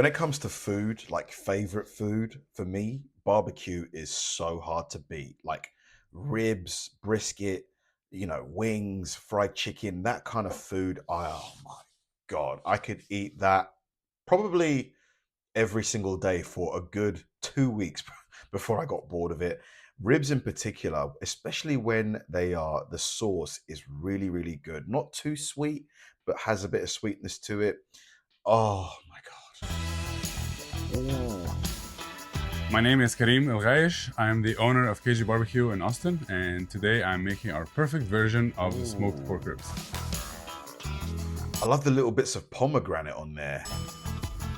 When it comes to food, like favorite food for me, barbecue is so hard to beat. Like ribs, brisket, wings, fried chicken, that kind of food. Oh my God, I could eat that probably every single day for a good 2 weeks before I got bored of it. Ribs in particular, especially when the sauce is really, really good. Not too sweet, but has a bit of sweetness to it. Oh my God. My name is Karim El Ghaish. I'm the owner of KG BBQ in Austin, and today I'm making our perfect version of the smoked pork ribs. I love the little bits of pomegranate on there.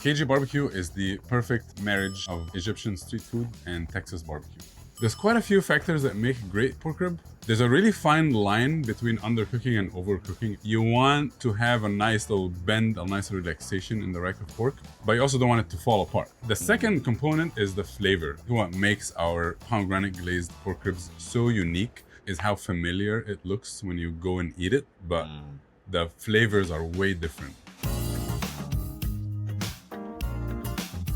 KG BBQ is the perfect marriage of Egyptian street food and Texas barbecue. There's quite a few factors that make great pork rib. There's a really fine line between undercooking and overcooking. You want to have a nice little bend, a nice relaxation in the rack of pork, but you also don't want it to fall apart. The second component is the flavor. What makes our pomegranate glazed pork ribs so unique is how familiar it looks when you go and eat it, but the flavors are way different.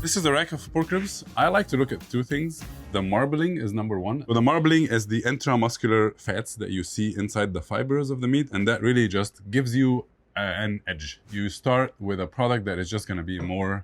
This is a rack of pork ribs. I like to look at two things. The marbling is number one. So the marbling is the intramuscular fats that you see inside the fibers of the meat, and that really just gives you an edge. You start with a product that is just gonna be more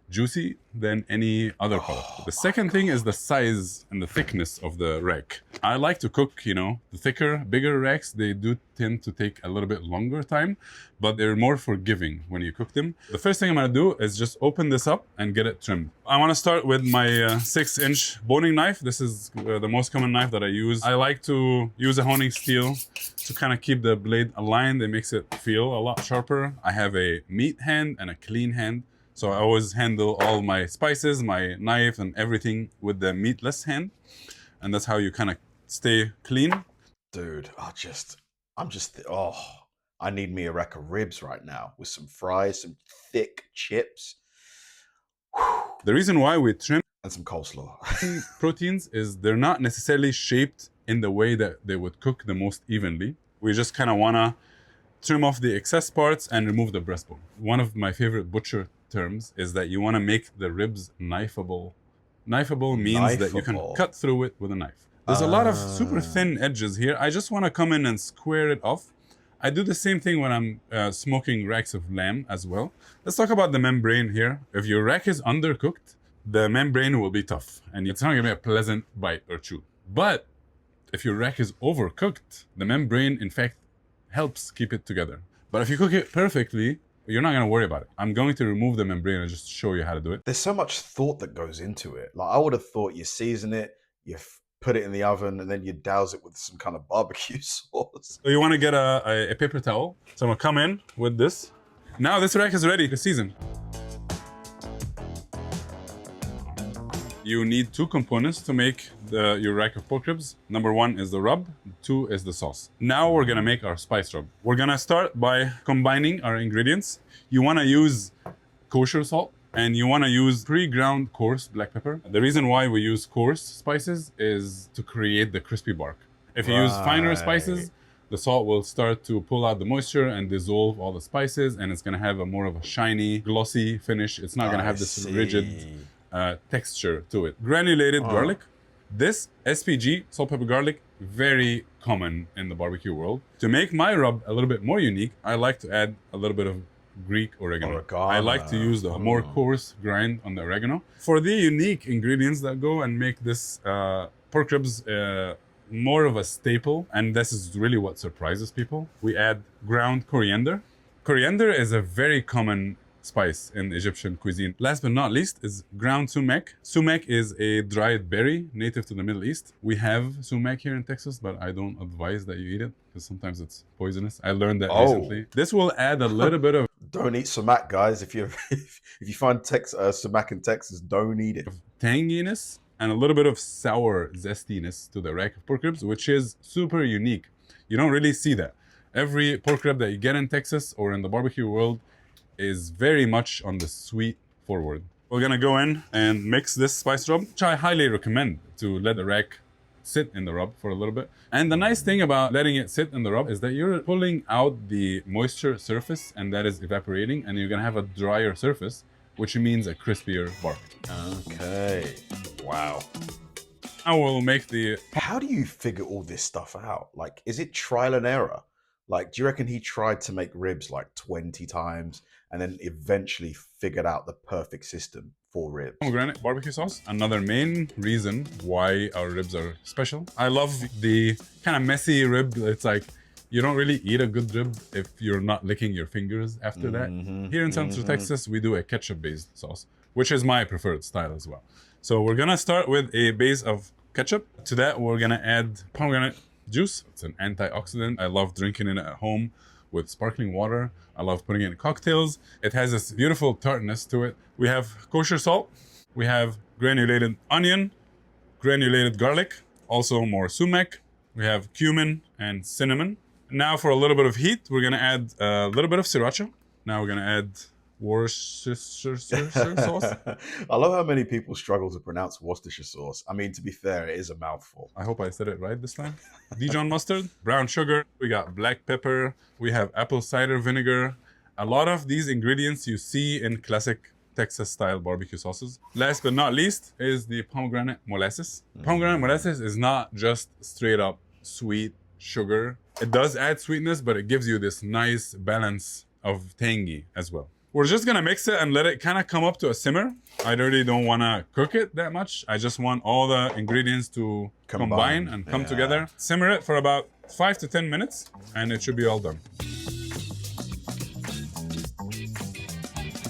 juicy than any other product. The second thing is the size and the thickness of the rack. I like to cook, the thicker, bigger racks, they do tend to take a little bit longer time, but they're more forgiving when you cook them. The first thing I'm gonna do is just open this up and get it trimmed. I wanna start with my 6-inch boning knife. This is the most common knife that I use. I like to use a honing steel to kind of keep the blade aligned. It makes it feel a lot sharper. I have a meat hand and a clean hand. So I always handle all my spices, my knife and everything with the meatless hand. And that's how you kind of stay clean. Dude, I need me a rack of ribs right now with some fries, some thick chips. The reason why we trim and some coleslaw proteins is they're not necessarily shaped in the way that they would cook the most evenly. We just kind of want to trim off the excess parts and remove the breastbone. One of my favorite butcher terms is that you want to make the ribs knifeable. Knifeable means that you can cut through it with a knife. There's a lot of super thin edges here. I just want to come in and square it off. I do the same thing when I'm smoking racks of lamb as well. Let's talk about the membrane here. If your rack is undercooked, the membrane will be tough and it's not gonna be a pleasant bite or chew. But if your rack is overcooked, the membrane in fact helps keep it together. But if you cook it perfectly, you're not going to worry about it. I'm going to remove the membrane and just show you how to do it. There's so much thought that goes into it. Like I would have thought you season it, you put it in the oven, and then you douse it with some kind of barbecue sauce. So you want to get a paper towel. So I'm going to come in with this. Now this rack is ready to season. You need two components to make your rack of pork ribs. Number one is the rub, two is the sauce. Now we're gonna make our spice rub. We're gonna start by combining our ingredients. You wanna use kosher salt and you wanna use pre-ground coarse black pepper. The reason why we use coarse spices is to create the crispy bark. If you use finer spices, the salt will start to pull out the moisture and dissolve all the spices, and it's gonna have a more of a shiny, glossy finish. It's not gonna have this rigid texture to it. Granulated garlic. This SPG, salt, pepper, garlic, very common in the barbecue world. To make my rub a little bit more unique, I like to add a little bit of Greek oregano. I like to use the more coarse grind on the oregano. For the unique ingredients that go and make this pork ribs more of a staple, and this is really what surprises people, we add ground coriander. Coriander is a very common spice in Egyptian cuisine. Last but not least is ground sumac. Sumac is a dried berry native to the Middle East. We have sumac here in Texas, but I don't advise that you eat it because sometimes it's poisonous. I learned that recently. This will add a little bit of... Don't eat sumac, guys. If you find sumac in Texas, don't eat it. Tanginess and a little bit of sour zestiness to the rack of pork ribs, which is super unique. You don't really see that. Every pork rib that you get in Texas or in the barbecue world is very much on the sweet forward. We're gonna go in and mix this spice rub, which I highly recommend to let the rack sit in the rub for a little bit. And the nice thing about letting it sit in the rub is that you're pulling out the moisture surface and that is evaporating, and you're gonna have a drier surface, which means a crispier barbecue. Okay. Wow. Now we'll make the... How do you figure all this stuff out? Like, is it trial and error? Like, do you reckon he tried to make ribs like 20 times and then eventually figured out the perfect system for ribs? Pomegranate barbecue sauce, another main reason why our ribs are special. I love the kind of messy rib. It's like, you don't really eat a good rib if you're not licking your fingers after that. Here in Central Texas, we do a ketchup-based sauce, which is my preferred style as well. So we're gonna start with a base of ketchup. To that, we're gonna add pomegranate juice. It's an antioxidant. I love drinking it at home with sparkling water. I love putting it in cocktails. It has this beautiful tartness to it. We have kosher salt. We have granulated onion, granulated garlic, also more sumac. We have cumin and cinnamon. Now for a little bit of heat, we're gonna add a little bit of sriracha. Now we're gonna add Worcestershire sauce. I love how many people struggle to pronounce Worcestershire sauce. I mean, to be fair, it is a mouthful. I hope I said it right this time. Dijon mustard, brown sugar, we got black pepper, we have apple cider vinegar. A lot of these ingredients you see in classic Texas style barbecue sauces. Last but not least is the pomegranate molasses. Pomegranate molasses is not just straight up sweet sugar. It does add sweetness, but it gives you this nice balance of tangy as well. We're just gonna mix it and let it kind of come up to a simmer. I really don't wanna cook it that much. I just want all the ingredients to combine and come together. Simmer it for about 5 to 10 minutes and it should be all done.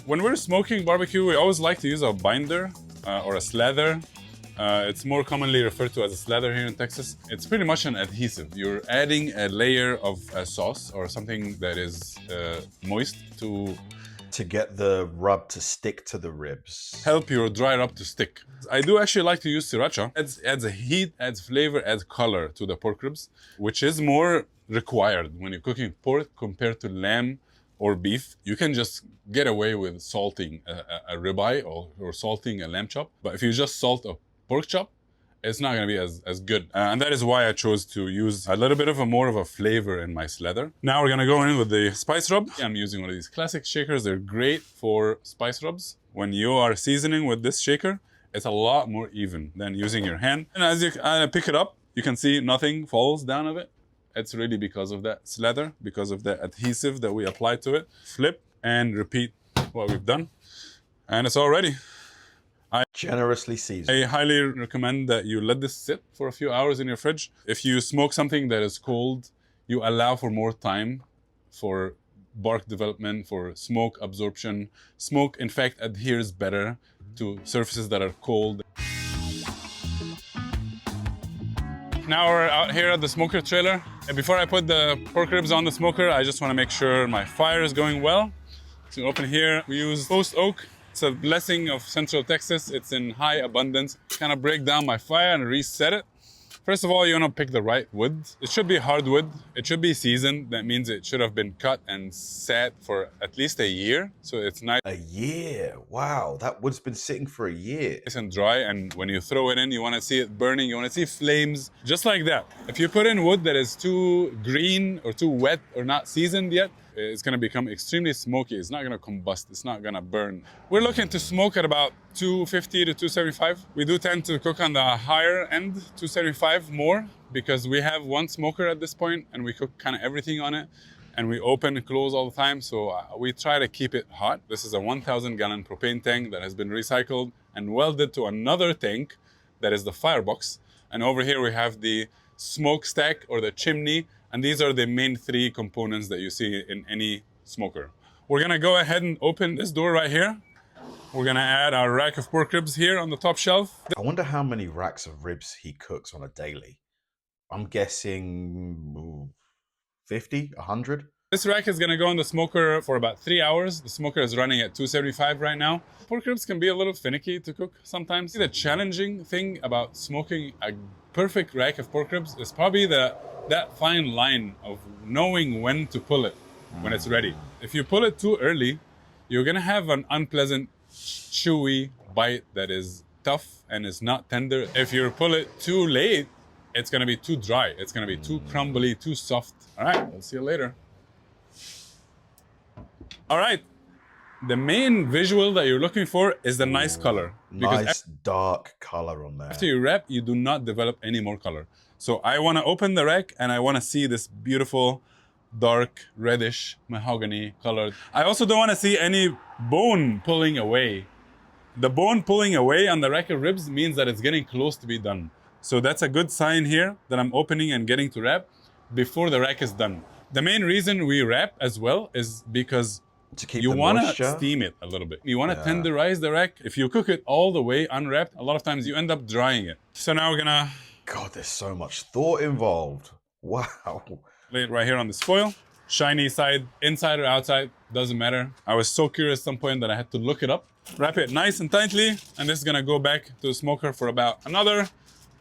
When we're smoking barbecue, we always like to use a binder or a slather. It's more commonly referred to as a slather here in Texas. It's pretty much an adhesive. You're adding a layer of a sauce or something that is moist to get the rub to stick to the ribs. Help your dry rub to stick. I do actually like to use sriracha. It adds a heat, adds flavor, adds color to the pork ribs, which is more required when you're cooking pork compared to lamb or beef. You can just get away with salting a ribeye or salting a lamb chop. But if you just salt a pork chop, it's not gonna be as good. And that is why I chose to use a little bit of more of a flavor in my slather. Now we're gonna go in with the spice rub. I'm using one of these classic shakers. They're great for spice rubs. When you are seasoning with this shaker, it's a lot more even than using your hand. And as you pick it up, you can see nothing falls down of it. It's really because of that slather, because of the adhesive that we applied to it. Flip and repeat what we've done. And it's all ready. Generously seasoned. I highly recommend that you let this sit for a few hours in your fridge. If you smoke something that is cold, you allow for more time for bark development, for smoke absorption. Smoke, in fact, adheres better to surfaces that are cold. Now we're out here at the smoker trailer. And before I put the pork ribs on the smoker, I just want to make sure my fire is going well. So open here, we use post oak. It's a blessing of Central Texas. It's in high abundance. Kind of break down my fire and reset it. First of all, you want to pick the right wood. It should be hardwood. It should be seasoned. That means it should have been cut and sat for at least a year. So it's nice. A year? Wow, that wood's been sitting for a year. Nice and dry, and when you throw it in, you want to see it burning. You want to see flames, just like that. If you put in wood that is too green or too wet or not seasoned yet, it's gonna become extremely smoky. It's not gonna combust, it's not gonna burn. We're looking to smoke at about 250 to 275. We do tend to cook on the higher end, 275 more, because we have one smoker at this point and we cook kind of everything on it. And we open and close all the time, so we try to keep it hot. This is a 1,000-gallon propane tank that has been recycled and welded to another tank that is the firebox. And over here we have the smokestack or the chimney. And these are the main three components that you see in any smoker. We're gonna go ahead and open this door right here. We're gonna add our rack of pork ribs here on the top shelf. I wonder how many racks of ribs he cooks on a daily. I'm guessing 50, 100. This rack is gonna go in the smoker for about 3 hours. The smoker is running at 275 right now. Pork ribs can be a little finicky to cook sometimes. The challenging thing about smoking a perfect rack of pork ribs is probably that fine line of knowing when to pull it, when it's ready. If you pull it too early, you're gonna have an unpleasant, chewy bite that is tough and is not tender. If you pull it too late, it's gonna be too dry. It's gonna be too crumbly, too soft. All right, we'll see you later. All right, The main visual that you're looking for is the nice color. Because Nice dark color on there. after you wrap, you do not develop any more color. So I want to open the rack and I want to see this beautiful, dark, reddish, mahogany color. I also don't want to see any bone pulling away. The bone pulling away on the rack of ribs means that it's getting close to be done. So that's a good sign here that I'm opening and getting to wrap before the rack is done. The main reason we wrap as well is because to keep you the want moisture. to steam it a little bit. You want to tenderize the rack. If you cook it all the way unwrapped, a lot of times you end up drying it. So now we're gonna God, there's so much thought involved. Wow. lay it right here on this foil. Shiny side, inside or outside, doesn't matter. I was so curious at some point that I had to look it up. Wrap it nice and tightly, and this is gonna go back to the smoker for about another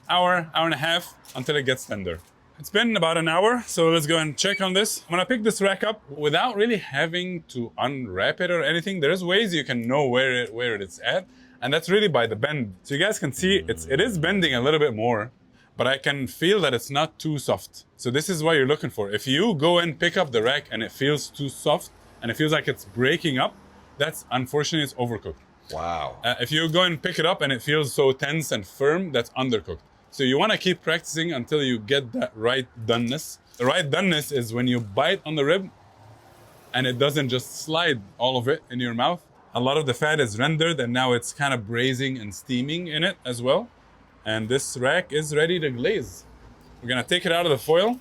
hour, hour and a half until it gets tender. It's been about an hour, so let's go and check on this. I'm gonna pick this rack up without really having to unwrap it or anything. There's ways you can know where it's at, and that's really by the bend. So you guys can see it is bending a little bit more, but I can feel that it's not too soft. So this is what you're looking for. If you go and pick up the rack and it feels too soft and it feels like it's breaking up, that's unfortunately it's overcooked. Wow. If you go and pick it up and it feels so tense and firm, that's undercooked. So you want to keep practicing until you get that right doneness. The right doneness is when you bite on the rib and it doesn't just slide all of it in your mouth. A lot of the fat is rendered and now it's kind of braising and steaming in it as well. And this rack is ready to glaze. We're gonna take it out of the foil,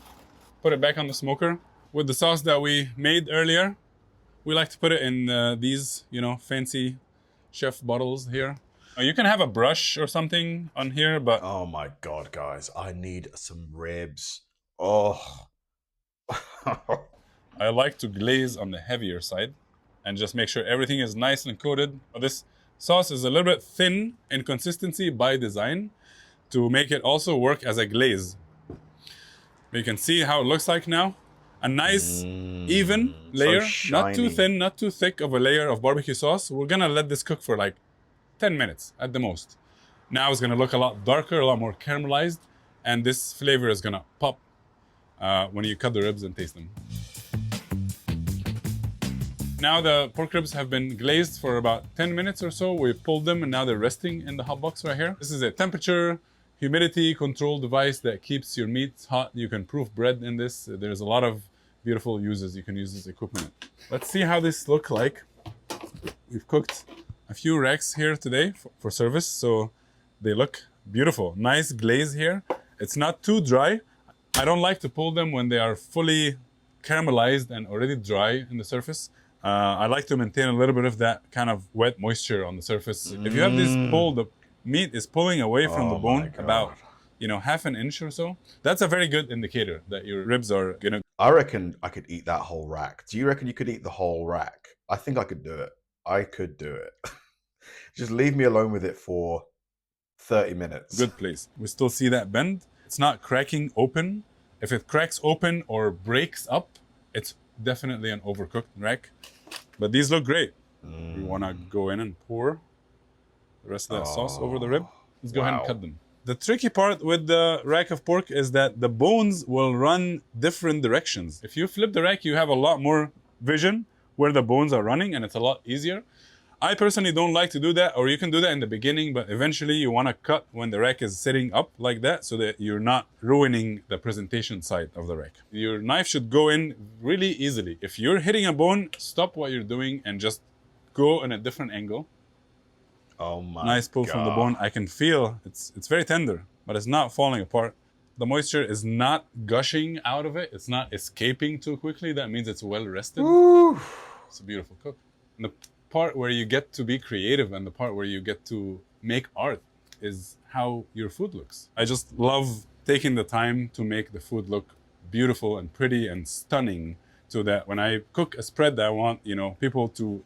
put it back on the smoker. With the sauce that we made earlier, we like to put it in these, fancy chef bottles here. You can have a brush or something on here, but Oh my God, guys. I need some ribs. Oh. I like to glaze on the heavier side and just make sure everything is nice and coated. This sauce is a little bit thin in consistency by design to make it also work as a glaze. You can see how it looks like now. A nice, even layer, not too shiny. thin, not too thick of a layer of barbecue sauce. We're gonna let this cook for like 10 minutes at the most. Now it's gonna look a lot darker, a lot more caramelized, and this flavor is gonna pop when you cut the ribs and taste them. Now the pork ribs have been glazed for about 10 minutes or so. We pulled them and now they're resting in the hot box right here. This is a temperature, humidity control device that keeps your meat hot. You can proof bread in this. There's a lot of beautiful uses you can use this equipment. Let's see how this looks like. We've cooked a few racks here today for service, so they look beautiful. Nice glaze here. It's not too dry. I don't like to pull them when they are fully caramelized and already dry in the surface. I like to maintain a little bit of that kind of wet moisture on the surface. If you have this pull, the meat is pulling away from the bone about, half an inch or so. That's a very good indicator that your ribs are gonna. I reckon I could eat that whole rack. Do you reckon you could eat the whole rack? I think I could do it. I could do it. Just leave me alone with it for 30 minutes. Good place. We still see that bend. It's not cracking open. If it cracks open or breaks up, it's definitely an overcooked rack. But these look great. We want to go in and pour the rest of that sauce over the rib. Let's go ahead and cut them. The tricky part with the rack of pork is that the bones will run different directions. If you flip the rack, you have a lot more vision where the bones are running and it's a lot easier. I personally don't like to do that, or you can do that in the beginning, but eventually you want to cut when the rack is sitting up like that so that you're not ruining the presentation side of the rack. Your knife should go in really easily. If you're hitting a bone, stop what you're doing and just go in a different angle. Oh my Nice pull from the bone. I can feel it's very tender, but it's not falling apart. The moisture is not gushing out of it. It's not escaping too quickly. That means it's well rested. Woo. It's a beautiful cook. And the part where you get to be creative and the part where you get to make art is how your food looks. I just love taking the time to make the food look beautiful and pretty and stunning, so that when I cook a spread, I want people to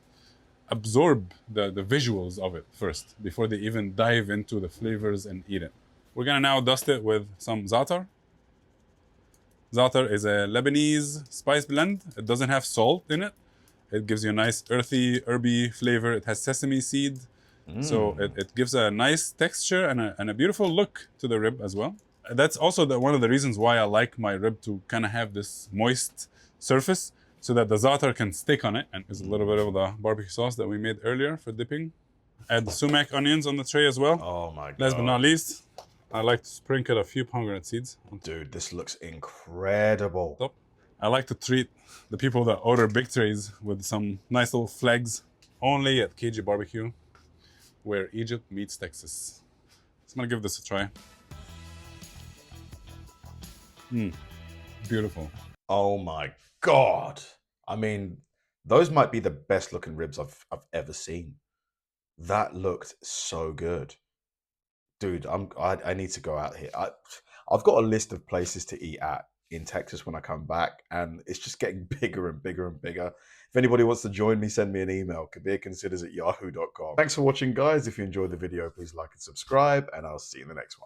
absorb the visuals of it first before they even dive into the flavors and eat it. We're gonna now dust it with some za'atar. Za'atar is a Lebanese spice blend. It doesn't have salt in it. It gives you a nice earthy, herby flavor. It has sesame seed. So it gives a nice texture and a beautiful look to the rib as well. That's also one of the reasons why I like my rib to kind of have this moist surface, so that the za'atar can stick on it. And there's a little bit of the barbecue sauce that we made earlier for dipping. Add the sumac onions on the tray as well. Oh my God. Last but not least, I like to sprinkle a few pomegranate seeds on Dude, this looks incredible. top. I like to treat the people that order big trays with some nice little flags only at KG BBQ, where Egypt meets Texas. So I'm gonna give this a try. Beautiful. Oh my God. I mean, those might be the best looking ribs I've ever seen. That looked so good. Dude, I need to go out here. I've got a list of places to eat at in Texas when I come back, and it's just getting bigger and bigger and bigger. If anybody wants to join me, send me an email, kabirconsiders@yahoo.com. Thanks for watching, guys. If you enjoyed the video, please like and subscribe, and I'll see you in the next one.